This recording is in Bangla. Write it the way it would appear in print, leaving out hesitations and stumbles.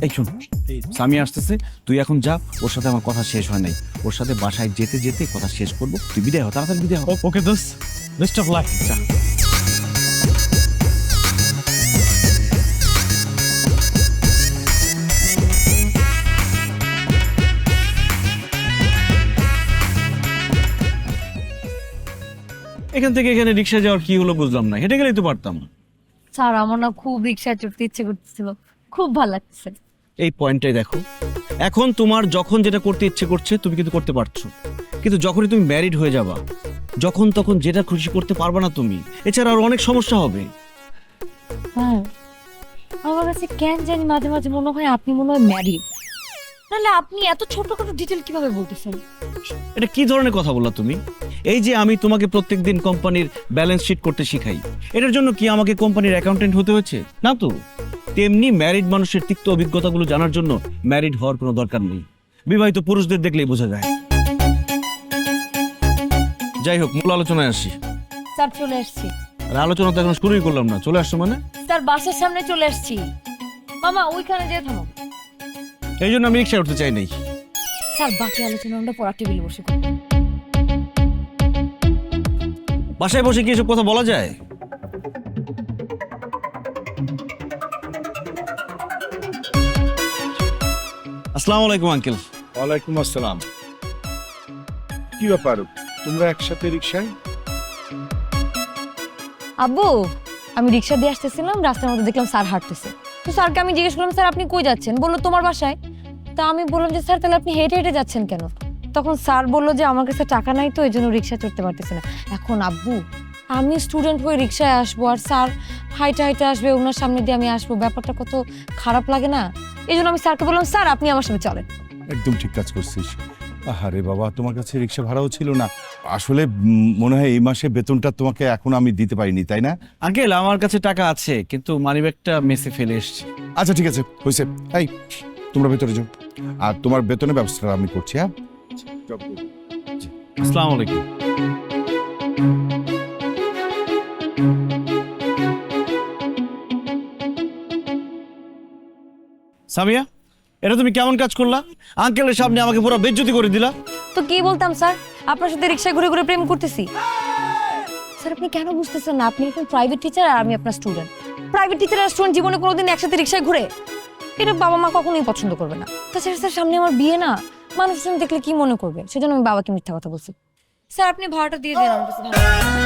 এই শোন, সামিয়া আসতেছে, তুই এখন যা, ওর সাথে আমার কথা শেষ হয় নাই, ওর সাথে বাসায় যেতে যেতে কথা শেষ করবো, তুই বিদায় হ, তাড়াতাড়ি বিদায় হ। ওকে দোস্ত, বেস্ট অফ লাক। যা। এখান থেকে এখানে রিক্সা যাওয়ার কি হলো বুঝলাম না, হেঁটে গেলেই তো পারতাম। স্যার আমার না খুব রিক্সায় চড়তে ইচ্ছে করতেছিল, খুব ভালো লাগছে। এই পয়েন্টটাই দেখো, এখন তোমার যখন যেটা করতে ইচ্ছে করছে তুমি কিন্তু করতে পারছো, কিন্তু যখনই তুমি ম্যারিড হয়ে যাবা, যখন তখন যেটা খুশি করতে পারবা না তুমি, এছাড়া আরো অনেক সমস্যা হবে। হ্যাঁ, আমার কাছে কেন জানি মাঝে মাঝে মনে হয় আপনি মনে হয় ম্যারিড, নাহলে আপনি এত ছোটখাটো ডিটেল কিভাবে বলতেছেন? এটা কি ধরনের কথা বললা তুমি? এই যে আমি তোমাকে প্রত্যেকদিন কোম্পানির ব্যালেন্স শিট করতে শিখাই, এটার জন্য কি আমাকে কোম্পানির অ্যাকাউন্টেন্ট হতে হয়েছে? না তো। তেমনি ম্যারিড মানুষের তিক্ত অভিজ্ঞতাগুলো জানার জন্য ম্যারিড হওয়ার কোনো দরকার নেই, বিবাহিত পুরুষদের দেখলেই বোঝা যায়। যাই হোক, মূল আলোচনায় আসি। স্যার চলে আসছি। আর আলোচনা তো এখন শুরুই করলাম না, চলে আসছো মানে? স্যার বাসার সামনে চলে আসছি। মামা ওইখানে যেয়ে থামো। এই জন্য আমি রিক্সায় উঠতে চাই নাই। স্যার বাকি আলোচনা আমরা পড়ার টেবিলে বসে করব। বাসায় বসে কি এসব কথা বলা যায়? আসসালামু আলাইকুম আঙ্কেল। ওয়ালাইকুম আসসালাম। কি ব্যাপার, তোমরা একসাথে রিক্সায়? আব্বু, আমি রিক্সা দিয়ে আসতেছিলাম, রাস্তার মধ্যে দেখলাম স্যার হাঁটতেছে। তো স্যারকে আমি জিজ্ঞেস করলাম, স্যার আপনি কই যাচ্ছেন? বললো তোমার বাসায়। তা আমি বললাম যে স্যার তাহলে আপনি হেঁটে হেঁটে যাচ্ছেন কেন? তখন স্যার বললো যে আমার কাছে টাকা নাই, তো এই জন্য রিক্সা চড়তে পারতেছে না। এখন আব্বু, আমি স্টুডেন্ট হয়ে রিক্সায় আসবো আর স্যার হাইটে হাইটে আসবে, ওনার সামনে দিয়ে আমি আসবো, ব্যাপারটা কত খারাপ লাগে না? এই জন্য আমি স্যারকে বললাম স্যার আপনি আমার সাথে চলেন। একদম ঠিক কাজ করছিস। আরে বাবা, তোমার কাছে রিক্সা ভাড়াও ছিল না। আসলে মনে হয় এই মাসে বেতনটা তোমাকে এখন আমি দিতে পারিনি, তাই না? আঙ্কেল আমার কাছে টাকা আছে, কিন্তু মানিব্যাগটা মেসে ফেলে এসেছি। আচ্ছা ঠিক আছে, হয়েছে। এই তোমরা ভেতরে যাও, আর তোমার বেতনের ব্যবস্থাটা আমি করছি। হ্যাঁ, আসসালামু আলাইকুম। সামিয়া, এটা তুমি কেমন কাজ করলা? আঙ্কেলের সামনে আমাকে পুরো বেইজ্জতি করে দিলা। তো কি বলতাম স্যার, আপনার সাথে রিক্সায় ঘুরে ঘুরে প্রেম করতেছি। স্যার আপনি কেন বুঝতেছেন না? আপনি এখন প্রাইভেট টিচার আর আমি আপনার স্টুডেন্ট। প্রাইভেট টিচার আর স্টুডেন্ট জীবনে কোনোদিন একসাথে রিক্সায় ঘুরে? এটা বাবা মা কখনোই পছন্দ করবে না। তাছাড়া স্যার সামনে আমার বিয়ে না, মানুষজন দেখলে কি মনে করবে, সেজন্য আমি বাবাকে মিথ্যা কথা বলছি। স্যার আপনি ভাড়াটা দিয়ে দেন আমার কাছে।